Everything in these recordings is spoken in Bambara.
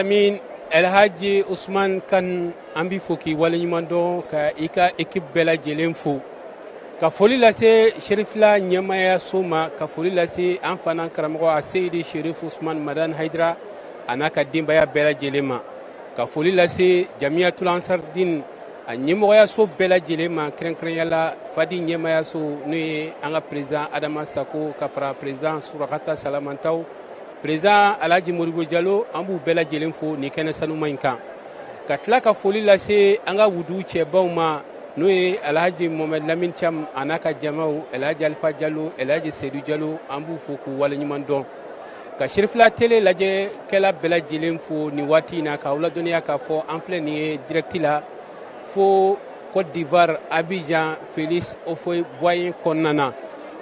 Amin El Hadji Ousmane Kane an b'i fo k'i waleɲuman dɔn ka i ka équipe bɛɛ lajɛlen fo ka foli lase Cherifla ɲɛmaayaso ma ka foli lase an fana karamɔgɔ a Seyidi Cherif Ousmane Madani Hayidara a n'a ka denbaya bɛɛ lajɛlen ma ka foli lase Jamiyatul Ansardine a ɲɛmɔgɔyaso bɛɛ lajɛlen ma kɛrɛnkɛrɛnya la Fadi ɲɛmaayaso n'o ye an ka président Adama Sako ka fara président Surakata Salamantaw président Alhaji Modibo Diallo an b'u bɛɛ lajɛlen fo nin kɛnɛ sanuma in kan ka tila ka foli lase an ka wudu cɛbaw ma n'o ye Alhaji Mohamed Lamine Thiam a n'a ka jamaw Alhaji Alifa Diallo Alhaji Seydou Diallo an b'u fo k'u waleɲuman dɔn ka Cherifla télé lajɛkɛla bɛɛ lajɛlen fo nin waati in na k'aw ladɔnniya k'a fɔ an filɛ nin ye direct la fo Côte d'Ivoire Abidjan Félix Houphouët-Boigny kɔnɔna na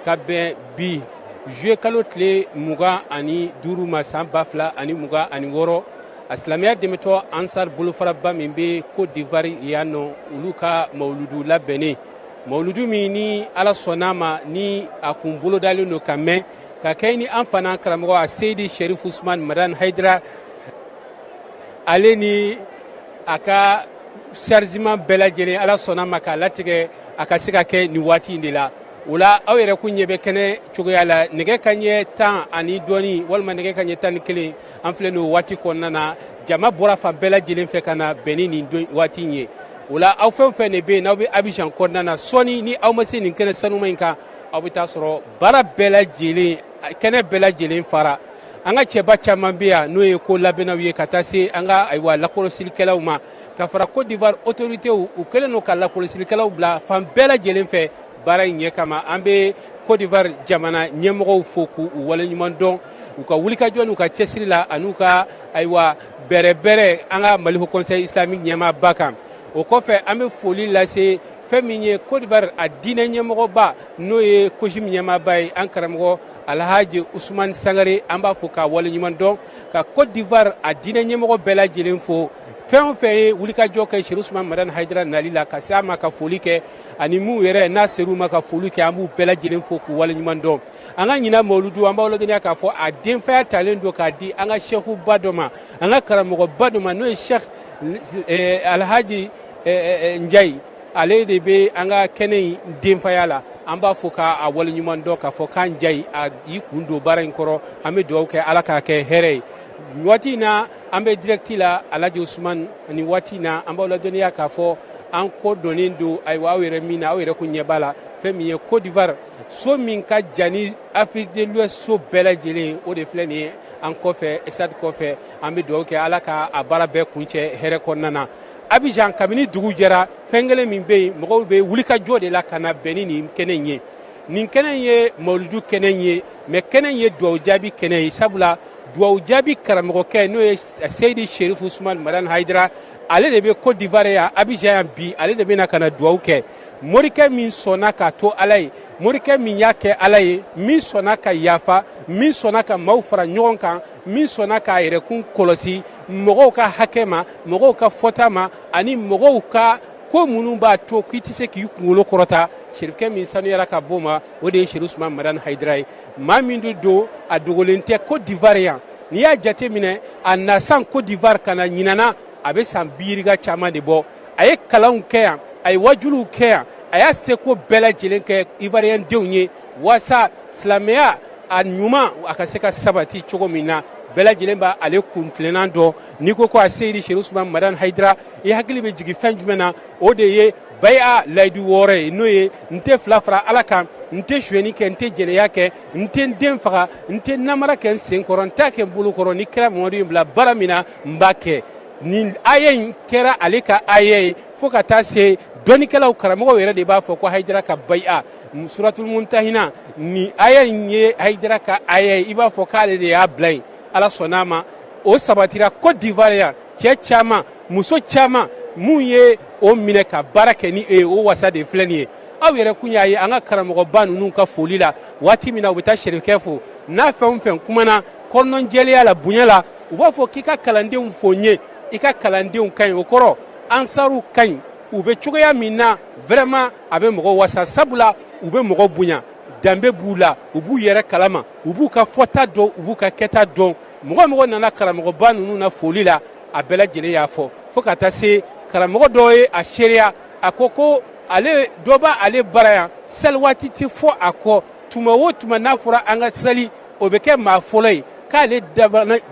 ka bɛn bi juillet kalo tile 25 ma san 2026 a silamɛya dɛmɛtɔ Ansar bolofaraba min bɛ Côte d'Ivoire yan nɔ olu ka mawuludu labɛnnen mawuludu min ni Ala sɔnn'a ma ni a kun bolodalen don ka mɛn ka kɛ ni an fana karamɔgɔ a Seydi Cherif Ousmane Madani Hayidara ale ni a ka chargement bɛɛ lajɛlen Ala sɔnn'a ma k'a latigɛ a ka se ka kɛ nin waati in de la o la aw yɛrɛ kun ɲɛ bɛ kɛnɛ cogoya la nɛgɛ kaɲɛ 10 ani dɔɔni walima nɛgɛ kaɲɛ 11 an filɛ n'o waati kɔnɔna na jama bɔra fan bɛɛ lajɛlen fɛ ka na bɛn ni nin waati in ye o la aw fɛn o fɛn de bɛ yen n'aw bɛ Abidjan kɔnɔna na sɔɔni ni aw ma se nin kɛnɛ sanuma in kan aw bɛ taa sɔrɔ baara bɛɛ lajɛlen kɛnɛ bɛɛ lajɛlen fara an ka cɛba caman bɛ yan n'o ye ko labɛnnaw ye ka taa se an ka ayiwa lakɔlɔsilikɛlaw ma ka fara Côte d'Ivoire autorités u kɛlen don ka lakɔlɔsilikɛlaw bila fan bɛɛ lajɛlen fɛ baara in ɲɛ kama an bɛ Côte d'Ivoire jamana ɲɛmɔgɔw fo k'u waleɲuman dɔn u ka wulikajɔ n'u ka cɛsiri la an'u ka ayiwa bɛrɛbɛrɛ an ka Mali Haut Conseil islamique ɲɛmaaba kan o kɔfɛ an bɛ foli lase fɛn min ye Côte d'Ivoire a diinɛ ɲɛmɔgɔba n'o ye COJIM ɲɛmaaba ye an karamɔgɔ Alhaji Ousmane Sangare an b'a fo k'a waleɲuman dɔn ka Côte d'Ivoire a diinɛ ɲɛmɔgɔ bɛɛ lajɛlen fo fɛn o fɛn ye wulikajɔ kɛ Cherif Ousmane Madani Hayidara nali la ka se a ma ka foli kɛ ani mun yɛrɛ n'a ser'u ma ka foli kɛ an b'u bɛɛ lajɛlen fo k'u waleɲuman dɔn an ka ɲina mawuludu an b'aw ladɔnniya k'a fɔ a denfaya talen don k'a di an ka sɛkuba dɔ ma an ka karamɔgɔba dɔ ma n'o ye Cheikh Alhaji Ndiaye ale de bɛ an ka kɛnɛ in denfaya la an b'a fɔ k'a waleɲuman dɔn k'a fɔ k'an Ndiaye a y'i kun don baara in kɔrɔ an bɛ dugawu kɛ Ala k'a kɛ hɛrɛ ye waati in na an bɛ direct la Alhaji Ousmane ni waati in na an b'aw ladɔnniya k'a fɔ an ko donnen don ayiwa aw yɛrɛ min na aw yɛrɛ kun ɲɛ b'a la fɛn min ye Côte d'Ivoire so min ka jan ni Afrique de l'Ouest so bɛɛ lajɛlen o de filɛ nin ye an kɔfɛ estade kɔfɛ an bɛ dugawu kɛ Ala ka a baara bɛɛ kuncɛ hɛrɛ kɔnɔna na Abidjan kabini dugu jɛra fɛn kelen min bɛ yen mɔgɔw bɛ wulikajɔ de la ka na bɛn ni nin kɛnɛ in ye nin kɛnɛ in ye mawuludu kɛnɛ in ye mais kɛnɛ in ye dugawu jaabi kɛnɛ ye sabula dugawu jaabi karamɔgɔkɛ n'o ye Seydi Cherif Ousmane Madani Hayidara ale de bɛ Côte d'Ivoire yan Abidjan yan bi ale de bɛna ka na dugawu kɛ morikɛ min sɔnna ka to Ala ye morikɛ min y'a kɛ Ala ye min sɔnna ka yafa min sɔnna ka maaw fara ɲɔgɔn kan min sɔnna k'a yɛrɛkun kɔlɔsi mɔgɔw ka hakɛ ma mɔgɔw ka fɔta ma ani mɔgɔw ka ko minnu b'a to k'i tɛ se k'i kunkolo kɔrɔta Cherifkɛ min sanuyara ka bɔ ma o de ye Cherif Ousmane Madani Hayidara ye maa min don a dogolen tɛ Côte d'Ivoire yan n'i y'a jate minɛ a nasan Côte d'Ivoire ka na ɲinana a bɛ san biiriga caman de bɔ a ye kalanw kɛ yan a ye wajuliw kɛ yan a y'a seko bɛɛ lajɛlen kɛ Ivoirien denw ye walasa silamɛya a ɲuman a ka se ka sabati cogo min na bɛɛ lajɛlen b'a ale kuntilennan dɔn n'i ko a Seydi Cherif Ousmane Madani Hayidara i hakili bɛ jigin fɛn jumɛn na o de ye baya layidu wɔɔrɔ ye n'o ye n tɛ fila fara Ala kan n tɛ suyɛni kɛ n tɛ jɛnɛya kɛ n tɛ n den faga n tɛ namara kɛ n sen kɔrɔ n t'a kɛ n bolo kɔrɔ ni kira Mamadu ye n bila baara min na n b'a kɛ nin aya in kɛra ale ka aya ye fo ka taa se dɔnnikɛlaw karamɔgɔw yɛrɛ de b'a fɔ ko Hayidara ka baya suratul Muntahina ni aya in ye Hayidara ka aya ye i b'a fɔ k'ale de y'a bila yen Ala sɔnn'a ma o sabatira Côte d'Ivoire yan cɛ caman muso caman mun ye o minɛ ka baara kɛ ni o wasa de filɛ nin ye aw yɛrɛ kun y'a ye an ka karamɔgɔba ninnu ka foli la waati min na u bɛ taa Cherifkɛ fo n'a fɛn o fɛn kumana kɔnɔnajɛlenya la bonya la u b'a fɔ k'i ka kalandenw fo n ye i ka kalandenw ka ɲi o kɔrɔ ansaru ka ɲi u bɛ cogoya min na vraiment a bɛ mɔgɔ wasa sabula u bɛ mɔgɔ bonya danbe b'u la u b'u yɛrɛ kalama u b'u ka fɔta dɔn u b'u ka kɛta dɔn mɔgɔ nana karamɔgɔba ninnu na foli la a bɛɛ lajɛlen y'a fɔ fo ka taa se karamɔgɔ dɔ ye a seereya a ko ale dɔ b'a ale bara yan sali waati tɛ fɔ a kɔ tuma o tuma n'a fɔra an ka sali o bɛ kɛ maa fɔlɔ ye k'ale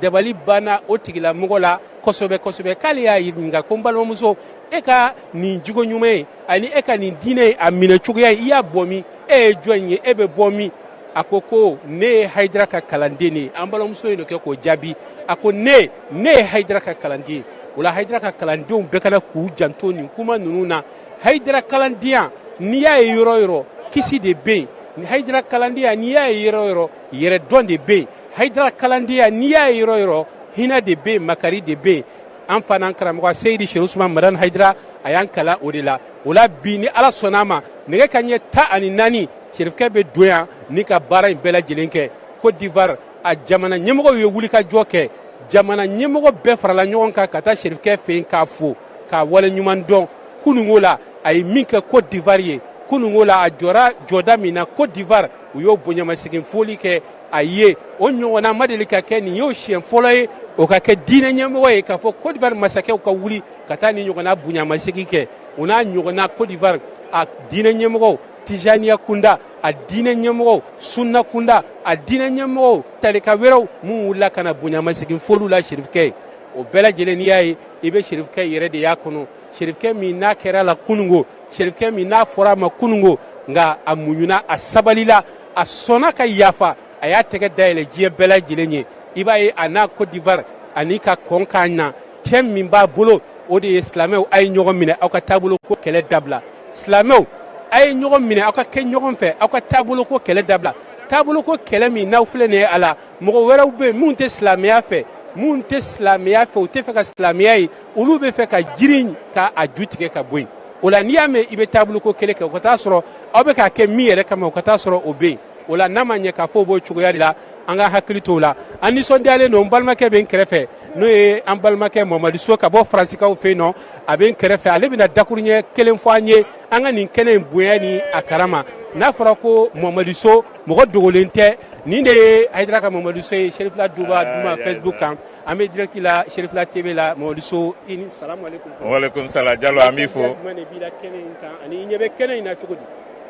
dabali banna o tigilamɔgɔ la kosɛbɛ k'ale y'a ɲininka ko n balimamuso e ka nin jogo ɲuman ye ani e ka nin diinɛ ye a minɛ cogoya ye i y'a bɔ min e ye jɔn ye e bɛ bɔ min a ko ne ye Hayidara ka kalanden de ye an balimamuso ye k'o jaabi a ko ne ye Hayidara ka kalanden ye o la Hayidara ka kalandenw bɛɛ kana k'u janto nin kuma ninnu na Hayidara kalandenya n'i y'a ye yɔrɔ o yɔrɔ kisi de bɛ yen Hayidara kalandenya n'i y'a ye yɔrɔ o yɔrɔ yɛrɛdɔn de bɛ yen Hayidara kalandenya n'i y'a ye yɔrɔ o yɔrɔ hinɛ de bɛ yen makari de bɛ yen an fana karamɔgɔ Seyidi Seku Usmane Madani Hayidara a y'an kalan o de la o la bi ni Ala sɔnn'a ma nɛgɛ kanɲɛ 14 Serifukɛ bɛ don yan ni ka baara in bɛɛ lajɛlen kɛ Côte d'Ivoire a jamana ɲɛmɔgɔw ye wulikajɔ kɛ jamana ɲɛmɔgɔ bɛɛ farala ɲɔgɔn kan ka taa Serifukɛ fɛ yen k'a fo k'a waleɲuman dɔn kunungo la a ye min kɛ Côte d'Ivoire ye kunungo la a jɔra jɔda min na Côte d'Ivoire u y'o bonyamasegin foli kɛ a ye o ɲɔgɔnna ma deli ka kɛ nin y'o siɲɛ fɔlɔ ye o ka kɛ diinɛ ɲɛmɔgɔ ye k'a fɔ Côte d'Ivoire masakɛw ka wuli ka taa nin ɲɔgɔnna bonyamasegin kɛ o n'a ɲɔgɔnna Côte d'Ivoire a diinɛ ɲɛmɔgɔw Tijaniya kunda a diinɛ ɲɛmɔgɔw sunna kunda a diinɛ ɲɛmɔgɔw talika wɛrɛw mun wulila ka na bonyamasegin foliw la Serifukɛ ye o bɛɛ lajɛlen n'i y'a ye i bɛ Serifukɛ yɛrɛ de y'a kɔnɔ Serifukɛ min n'a kɛra la kunungo Serifukɛ min n'a fɔra a ma kunungo nka a muɲuna a sabalila a sɔnna ka yafa a y'a tɛgɛ dayɛlɛ diɲɛ bɛɛ lajɛlen ye i b'a ye a n'a Côte d'Ivoire ani ka kɔn k'a ɲa thème min b'a bolo o de ye silamɛw a ye ɲɔgɔn minɛ aw ka taabolo ko kɛlɛ dabila silamɛw a ye ɲɔgɔn minɛ aw ka kɛ ɲɔgɔn fɛ aw ka taabolo ko kɛlɛ dabila taabolo ko kɛlɛ min n'aw filɛ nin ye a la mɔgɔ wɛrɛw bɛ yen mun tɛ silamɛya fɛ mun tɛ silamɛya fɛ u tɛ fɛ ka silamɛya ye olu bɛ fɛ ka jiri k'a ju tigɛ ka bɔ yen o la n'i y'a mɛn i bɛ taabolo ko kɛlɛ kɛ o ka taa sɔrɔ aw bɛ k'a kɛ min yɛrɛ kama o ka taa sɔrɔ o bɛ yen o la n'a ma ɲɛ k'a fɔ o b'o cogoya de la an ka hakili to o la an nisɔndiyalen don n balimakɛ bɛ n kɛrɛfɛ n'o ye an balimakɛ Mamadu So ka bɔ Faransikaw fɛ yen nɔ a bɛ n kɛrɛfɛ ale bɛna dakuruɲɛ kelen fɔ an ye an ka nin kɛnɛ in bonya ni a karama n'a fɔra ko Mamadu So mɔgɔ dogolen tɛ nin de ye Hayidara ka Mamadu So ye Serifula Duba Duma Facebook kan an bɛ direct la Serifula TV la Mamadu So i ni salamu aleykum. Waaleykum salam Jalo an b'i fo. Jumɛn de b'i la kɛnɛ in kan ani i ɲɛ bɛ kɛnɛ in na cogo di.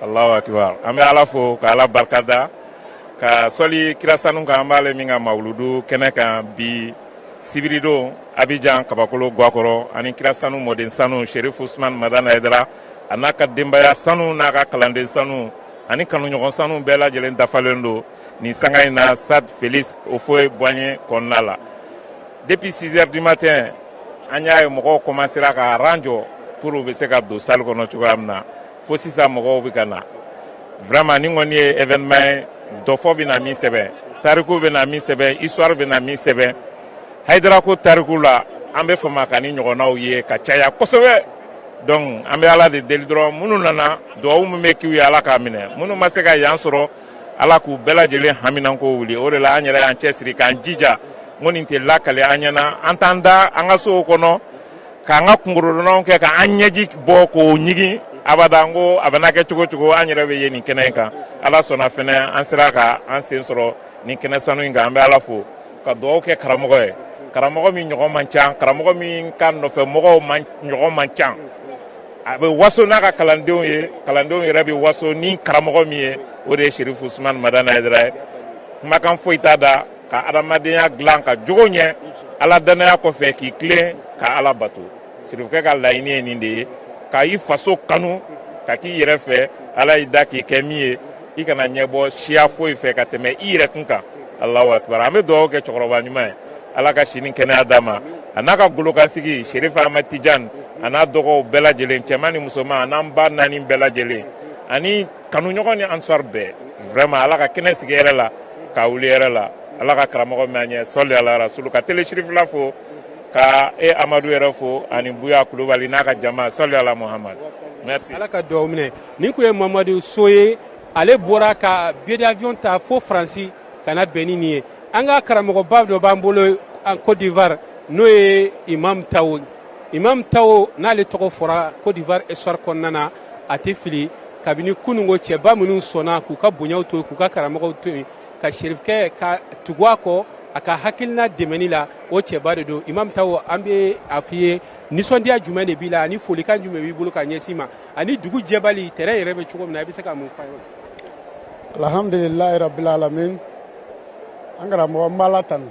Allahu akibar an bɛ Ala fo ka Ala barikada ka sɔli kira sanu kan an b'ale min ka mawuludu kɛnɛ kan bi sibiri don Abidjan Kabakolo Guakɔrɔ ani kira sanu mɔden sanu Seku Usmane Madani Hayidara a n'a ka denbaya sanu n'a ka kalanden sanu ani kanuɲɔgɔn sanu bɛɛ lajɛlen dafalen don nin sanga in na Stade Félix Houphouët-Boigny kɔnɔna la depuis 6 heures du matin an y'a ye mɔgɔw commencera ka rang jɔ pour u bɛ se ka don salle kɔnɔ cogoya min na fo sisan mɔgɔw bɛ ka na vraiment ni kɔni ye événement ye dɔfɔ bɛ na min sɛbɛn tariku bɛ na min sɛbɛn histoire bɛ na min sɛbɛn Hayidara ko tariku la an bɛ fama ka ni ɲɔgɔnnaw ye ka caya kosɛbɛ donc an bɛ Ala de deli dɔrɔn minnu nana dugawu min bɛ k'u ye Ala k'a minɛ minnu ma se ka yan sɔrɔ Ala k'u bɛɛ lajɛlen haminanko wuli o de la an yɛrɛ y'an cɛsiri k'an jija n ko nin tɛ lakale an ɲɛna an t'an da an ka sow kɔnɔ k'an ka kungorodonnaw kɛ k'an ɲɛji bɔ k'o ɲigin abada n ko a bɛna kɛ cogo o cogo an yɛrɛ bɛ ye nin kɛnɛ in kan Ala sɔnna fɛnɛ an sera ka an sen sɔrɔ nin kɛnɛ sanu in kan an bɛ Ala fo ka dugawu kɛ karamɔgɔ ye karamɔgɔ min ɲɔgɔn man ca karamɔgɔ min ka nɔfɛmɔgɔw ɲɔgɔn man ca a bɛ waso n'a ka kalandenw ye kalandenw yɛrɛ bɛ waso ni karamɔgɔ min ye o de ye Seku Usmane Madani Hayidara ye kumakan foyi t'a da ka adamadenya dilan ka jogo ɲɛ Ala danaya kɔfɛ k'i tilen ka Ala bato Serifukɛ ka laɲini ye nin de ye ka i faso kanu ka k'i yɛrɛ fɛ Ala y'i da k'i kɛ min ye i kana ɲɛbɔ siya foyi fɛ ka tɛmɛ i yɛrɛ kun kan Allahu akibar an bɛ dugawu kɛ cɛkɔrɔba ɲuman ye Ala ka sini kɛnɛya d'a ma a n'a ka golokansigi Serif Ahmad Tidiane a n'a dɔgɔw bɛɛ lajɛlen cɛman ni musoman a n'an ba naani bɛɛ lajɛlen ani kanuɲɔgɔn ni ansar bɛɛ vraiment Ala ka kɛnɛ sigi yɛrɛ la k'a wuli yɛrɛ la Ala ka karamɔgɔ mɛn an ɲɛ sɔli ala rasulu ka tele Serifula fo ka Amadu yɛrɛ fo ani Buya Kulubali n'a ka jama sɔli ala Muhammad merci Ala ka dugawu minɛ nin kun ye Mamadu So ye ale bɔra ka billet d'avion ta fo Faransi ka na bɛn ni nin ye an ka karamɔgɔba dɔ b'an bolo en Côte d'Ivoire n'o ye Imam Tawo n'ale tɔgɔ fɔra Côte d'Ivoire histoire kɔnɔna na a tɛ fili kabini kunungo cɛba minnu sɔnna k'u ka bonyaw to k'u ka karamɔgɔw to yen ka Serifukɛ ka tugu a kɔ a ka hakilina dɛmɛni la o cɛba de don imam tawo an bɛ a f'i ye nisɔndiya jumɛn de b'i la ani folikan jumɛn b'i bolo ka ɲɛsin ma ani dugu jɛbali terrain yɛrɛ bɛ cogo min na i bɛ se ka mun fɔ an ye. Alhamdulilayi rabbil alamin an karamɔgɔ n b'ala tanu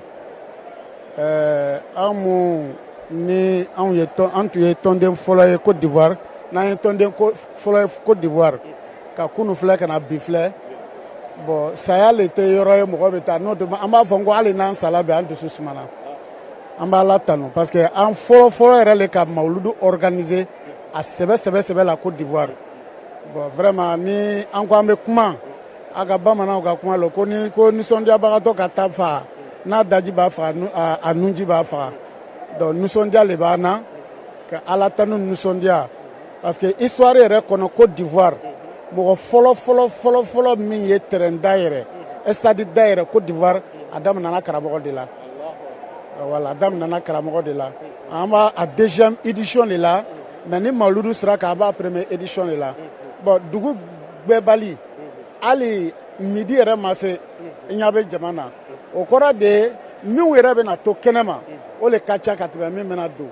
an mun ni an tun ye tɔnden fɔlɔ ye Côte d'Ivoire n'an ye tɔnden fɔlɔ ye Côte d'Ivoire ka kunu filɛ ka na bi filɛ bon saya le tɛ yɔrɔ ye mɔgɔ bɛ taa n'o tɛ an b'a fɔ ko hali n'an sala bɛ an dusu sumana an b'ala tanu parce que an fɔlɔ yɛrɛ le ka mawuludu organiser a sɛbɛ la Côte d'Ivoire bon vraiment ni an ko an bɛ kuma a ka bamananw ka kuma la ko nisɔndiyabagatɔ ka ta faga n'a daji b'a faga a nunji b'a faga donc nisɔndiya le b'an na ka ala tanu nisɔndiya parce que histoire yɛrɛ kɔnɔ Côte d'Ivoire mɔgɔ fɔlɔ min ye terrain dayɛrɛ stade dayɛrɛ Côte d'Ivoire a daminɛna karamɔgɔ de la voilà a daminɛna karamɔgɔ de la an b'a a deuxième édition de la mais ni mawuludu sera k'a b'a première édition de la bon dugu gbɛbali hali midi yɛrɛ ma se i ɲɛ bɛ jama na o kɔrɔ de ye minnu yɛrɛ bɛna to kɛnɛma o le ka ca ka tɛmɛ min bɛna don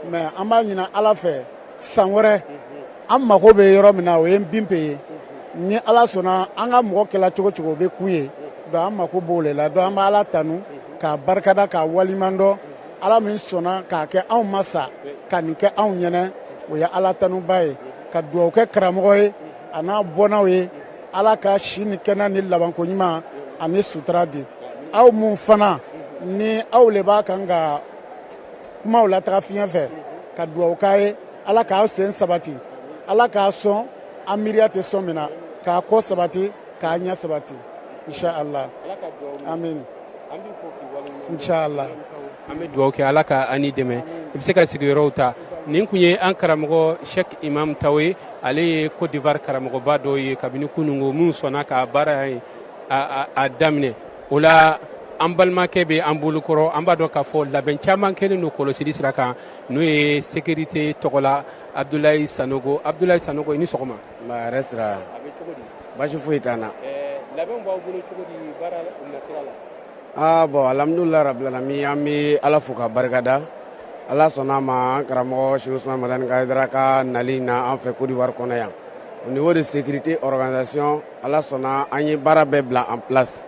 mais an b'a ɲini ala fɛ san wɛrɛ an mago bɛ yɔrɔ min na o ye binpe ye ni ala sɔnna an ka mɔgɔ kɛla cogo cogo o bɛ kun ye donc an mago b'o le la donc an bɛ ala tanu k'a barikada k'a walimadɔn ala min sɔnna k'a kɛ anw ma sa ka nin kɛ anw ɲɛna o ye ala tanuba ye ka dugawu kɛ karamɔgɔ ye a n'a bɔnnaw ye ala ka si ni kɛnɛ ni labanko ɲuman ani sutura di aw mun fana ni aw le b'a kan ka kumaw lataga fiɲɛ fɛ ka dugawu k'a ye ala k'aw sen sabati ala k'a sɔn an miiriya tɛ sɔn min na k'a kɔ sabati k'a ɲɛ sabati inshallah amin inshallah an bɛ dugawu kɛ ala ka ani dɛmɛ i bɛ se ka sigiyɔrɔw ta nin kun ye an karamɔgɔ Sheikh Imam Tawe ale ye Côte d'Ivoire karamɔgɔba dɔ ye kabini kunungo minnu sɔnna ka baara a daminɛ o la an balimakɛ bɛ an bolokɔrɔ an b'a dɔn k'a fɔ labɛn caman kɛlen don kɔlɔsili sira kan n'o ye sécurité tɔgɔ la Abdoulaye Sanogo i ni sɔgɔma. Yɛrɛ sira basi foyi t'an na. labɛn b'aw bolo cogo di baara nasira la. Bon alhamdulilayi rabbil alamin an bɛ ala fo ka barikada ala sɔnna a ma an karamɔgɔ Cheikh Ousmane Madani Kayidara ka nali na an fɛ Côte d'Ivoire kɔnɔ yan au niveau de sécurité organisation ala sɔnna an ye baara bɛɛ bila en place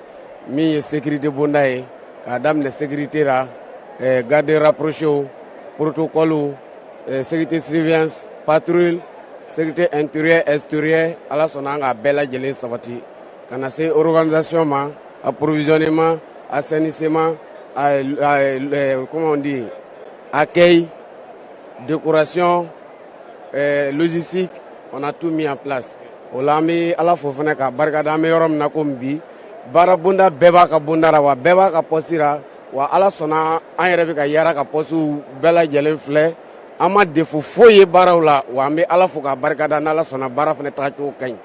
min ye sécurité bonda ye k'a daminɛ sécurité la garde rapproché protocole sécurité surveillance patrouille sécurité intérieure extérieure ala sɔnna an k'a bɛɛ lajɛlen sabati ka na se organisation ma approvisionnement assainissement comment on dit accueil, décoration, logistique, on a tout mis en place. Olami ala fofana ka barikada me yorom na ko mbi bara bunda beba ka bundara wa beba ka posira wa ala sona an yɛrɛ bɛ ka yara ka posu bɛɛ lajɛlen filɛ an ma defo foyi ye baaraw la wa an bɛ ala fo ka barikada n'ala sɔnna baara fana tagacogo ka ɲi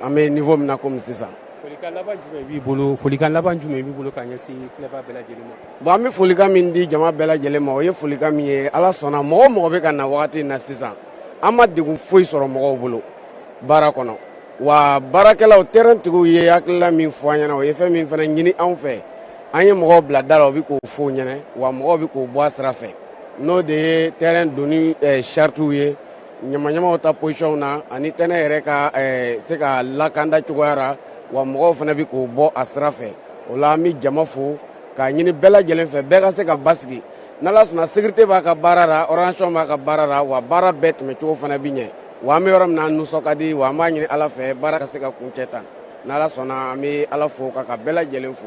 an bɛ niveau min na komi sisan. Folikan laban jumɛn b'i bolo ka ɲɛsin filɛbaa bɛɛ lajɛlen ma. Bon an bɛ folikan min di jama bɛɛ lajɛlen ma o ye folikan min ye ala sɔnna mɔgɔ o mɔgɔ bɛ ka na wagati in na sisan an ma degun foyi sɔrɔ mɔgɔw bolo baara kɔnɔ wa baarakɛlaw terrain tigiw ye hakilila min fɔ an ɲɛna o ye fɛn min fana ɲini anw fɛ an ye mɔgɔw bila da la o bɛ k'o fɔ ɲɛna wa mɔgɔw bɛ k'o bɔ a sira fɛ n'o de ye terrain donni chartiw ye ɲamaɲamaw ta position na ani terrain yɛrɛ ka se ka lakanda cogoya la wa mɔgɔw fana bɛ k'o bɔ a sira fɛ o la an bɛ jama fo k'a ɲini bɛɛ lajɛlen fɛ bɛɛ ka se ka basigi n'ala sɔnna sécurité b'a ka baara la organisation b'a ka baara la wa baara bɛɛ tɛmɛcogo fana bɛ ɲɛ wa an bɛ yɔrɔ min na nisɔn ka di wa an b'a ɲini ala fɛ baara ka se ka kuncɛ tan n'ala sɔnna an bɛ ala fo ka bɛɛ lajɛlen fo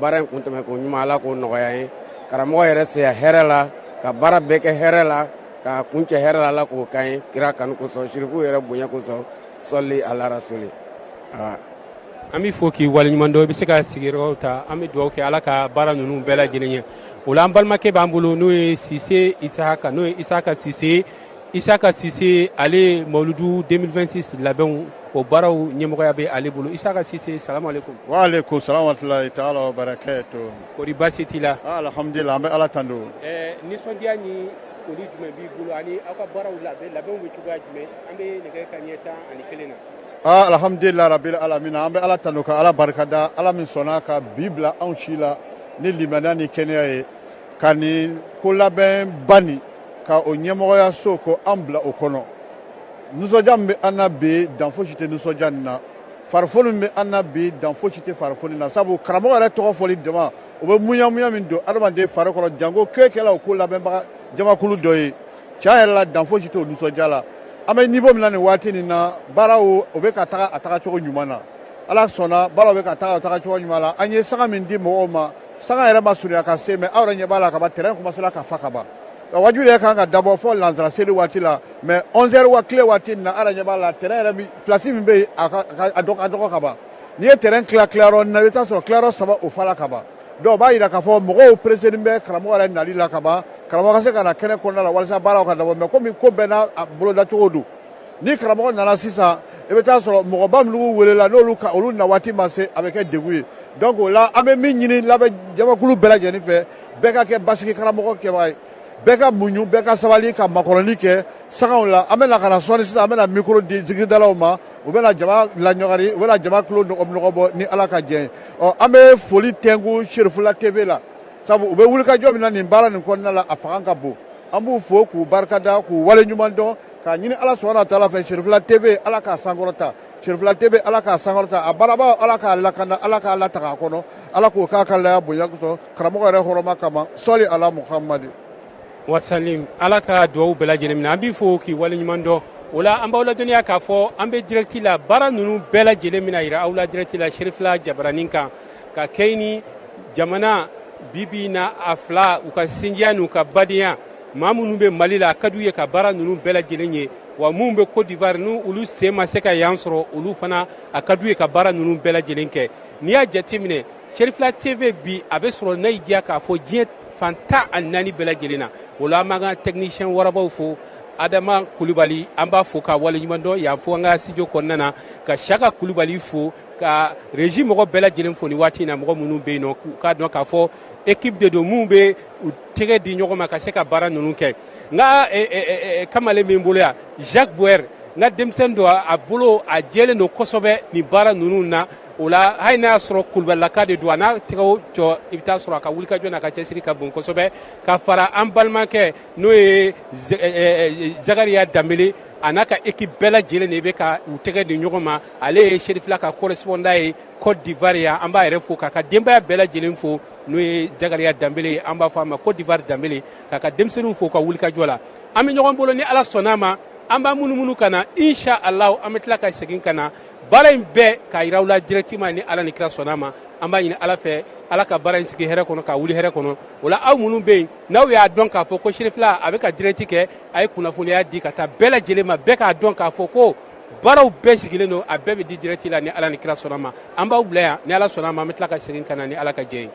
baara in kun tɛmɛ ko ɲuman ala k'o nɔgɔya ye karamɔgɔ yɛrɛ se hɛrɛ la ka baara bɛɛ kɛ hɛrɛ la ka kuncɛ hɛrɛ la ala k'o kan ye kira kanu kosɔn sirifu yɛrɛ bonya kosɔn sɔli ala rasuli. An bɛ fɔ k'i waleɲuman dɔn i bɛ se ka sigiyɔrɔ ta an bɛ dugawu kɛ ala ka baara ninnu bɛɛ lajɛlen ye o la an balimakɛ b'an bolo n'o ye Sise Isaka n'o ye Isaka Sise ale Mawuludu 2026 labɛnw o baaraw ɲɛmɔgɔya bɛ ale bolo Isaka Sise salamu aleykum. Wa aleykum salam wa rahmatulahi taala wa barakatuh. Kɔri baasi t'i la. Alhamdulilah an bɛ ala tando. Nisɔndiya ni foli jumɛn b'i bolo ani aw ka baaraw labɛnw bɛ cogoya jumɛn an bɛ nɛgɛ kanɲɛ 11 na. Alhamdulilah rabil alamin an bɛ ala tando ka ala barikada ala min sɔnna ka bi bila anw si la ni limaniya ni kɛnɛya ye ka nin ko labɛn ba nin ka o ɲɛmɔgɔyaso ko an bila o kɔnɔ nisɔndiya min bɛ an na bi dan fosi tɛ nisɔndiya nin na farifoni min bɛ an na bi dan fosi tɛ farifoni na sabu karamɔgɔ yɛrɛ tɔgɔ fɔli jama o bɛ muɲamuɲa min don adamaden fari kɔrɔ janko k'e kɛla o ko labɛnbaga jamakulu dɔ ye tiɲɛ yɛrɛ la dan fosi tɛ o nisɔndiya la an bɛ niveau min na nin waati nin na baaraw o bɛ ka taga a tagacogo ɲuman na ala sɔnna baaraw bɛ ka taga a tagacogo ɲuman na an ye sanga min di mɔgɔw ma sanga yɛrɛ ma surunya ka se mais aw yɛrɛ ɲɛ b'a la ka ban terrain commencera ka fa ka ban wajibi yɛrɛ kan ka dabɔ fɔ lansara seli waati la mais 11h wa tile waati nin na aw yɛrɛ ɲɛ b'a la terrain yɛrɛ place min bɛ yen a dɔgɔ ka ban n'i ye terrain tilayɔrɔ na i bɛ taa sɔrɔ tilayɔrɔ 3 o fala ka ban donc o b'a jira k'a fɔ mɔgɔw pressé bɛ karamɔgɔ yɛrɛ nali la ka ban karamɔgɔ ka se ka na kɛnɛ kɔnɔna la walasa baaraw ka dabɔ mais komi ko bɛɛ n'a bolodacogo don ni karamɔgɔ nana sisan i bɛ taa sɔrɔ mɔgɔba minnu welela n'olu olu na waati ma se a bɛ kɛ degun ye donc o la an bɛ min ɲini labɛn jamakulu bɛɛ lajɛlen fɛ bɛɛ ka kɛ basigi karamɔgɔ kɛbaga ye bɛɛ ka muɲu bɛɛ ka sabali ka makɔrɔni kɛ sangaw la an bɛna ka na sɔnni sisan an bɛna micro di zikidalaw ma u bɛna jama laɲɔgɔri u bɛna jama tulo nɔgɔ bɔ ni ala ka jɛ ye an bɛ foli tɛnku Serifula TV la sabu u bɛ wulikajɔ min na nin baara nin kɔnɔna la a fanga ka bon an b'u fo k'u barikada k'u waleɲuman dɔn k'a ɲini ala subahana wa taala fɛ Serifula TV ala k'a sankɔrɔta Serifula TV ala k'a sankɔrɔta a baarabaaw ala k'a lakana ala k'a lataga a kɔnɔ ala k'o k'a ka laya bonya kosɔn karamɔgɔ yɛrɛ hɔrɔma kama sɔli ala muhamadi wasalim ala ka duwawu bɛɛ lajɛlen minɛ an b'i fo k'i waleɲuman dɔn o la an b'aw ladɔnniya k'a fɔ an bɛ direct la baara ninnu bɛɛ lajɛlen bɛna yira aw la direct la Serifula jabaranin kan ka kɛɲɛ ni jamana bibi na a fila u ka sinjiya n'u ka badenya maa minnu bɛ Mali la a ka d'u ye ka baara ninnu bɛɛ lajɛlen ye wa minnu bɛ Côte d'Ivoire n'u olu sen ma se ka yan sɔrɔ olu fana a ka d'u ye ka baara ninnu bɛɛ lajɛlen kɛ n'i y'a jateminɛ Serifula TV bi a bɛ sɔrɔ n'a y'i diya k'a fɔ diɲɛ fan 14 bɛɛ lajɛlen na o la an b'an ka technicien warabaw fo Adama Kulibali an b'a fo ka waleɲuman dɔn yan fo an ka studio kɔnɔna na ka Saka Kulibali fo ka régie mɔgɔ bɛɛ lajɛlen fo ni waati in na mɔgɔ minnu bɛ yen nɔ k'a dɔn k'a fɔ équipe de don minnu bɛ u tɛgɛ di ɲɔgɔn ma ka se ka baara ninnu kɛ n ka kamalen min bolo yan Jacques Boer n ka denmisɛnnin don a bolo a jɛlen don kosɛbɛ nin baara ninnu na o la hali n'a y'a sɔrɔ Kulubalilaka de don a n'a tɛgɛw cɔ i bɛ taa sɔrɔ a ka wulikajɔ n'a ka cɛsiri ka bon kosɛbɛ ka fara an balimakɛ n'o ye Zakariya Danbele a n'a ka équipe bɛɛ lajɛlen de bɛ ka u tɛgɛ di ɲɔgɔn ma ale ye Serifula ka correspondant ye Côte d'Ivoire yan an b'a yɛrɛ fo k'a ka denbaya bɛɛ lajɛlen fo n'o ye Zakariya Danbele an b'a fɔ a ma Côte d'Ivoire Danbele k'a ka denmisɛnninw fo ka wulikajɔ la an bɛ ɲɔgɔn bolo ni ala sɔnn'a ma an b'a munumunu ka na insha Allah an bɛ tila ka segin ka na baara in bɛɛ k'a yira aw la directement ni ala ni kira sɔnn'a ma an b'a ɲini ala fɛ ala ka baara in sigi hɛrɛ kɔnɔ ka wuli hɛrɛ kɔnɔ o la aw minnu bɛ yen n'aw y'a dɔn k'a fɔ ko Serifula a bɛ ka direct kɛ a ye kunnafoniya di ka taa bɛɛ lajɛlen ma bɛɛ k'a dɔn k'a fɔ ko baaraw bɛɛ sigilen don a bɛɛ bɛ di direct la ni ala ni kira sɔnn'a ma an b'aw bila yan ni ala sɔnn'a ma an bɛ tila ka segin ka na ni ala ka jɛ ye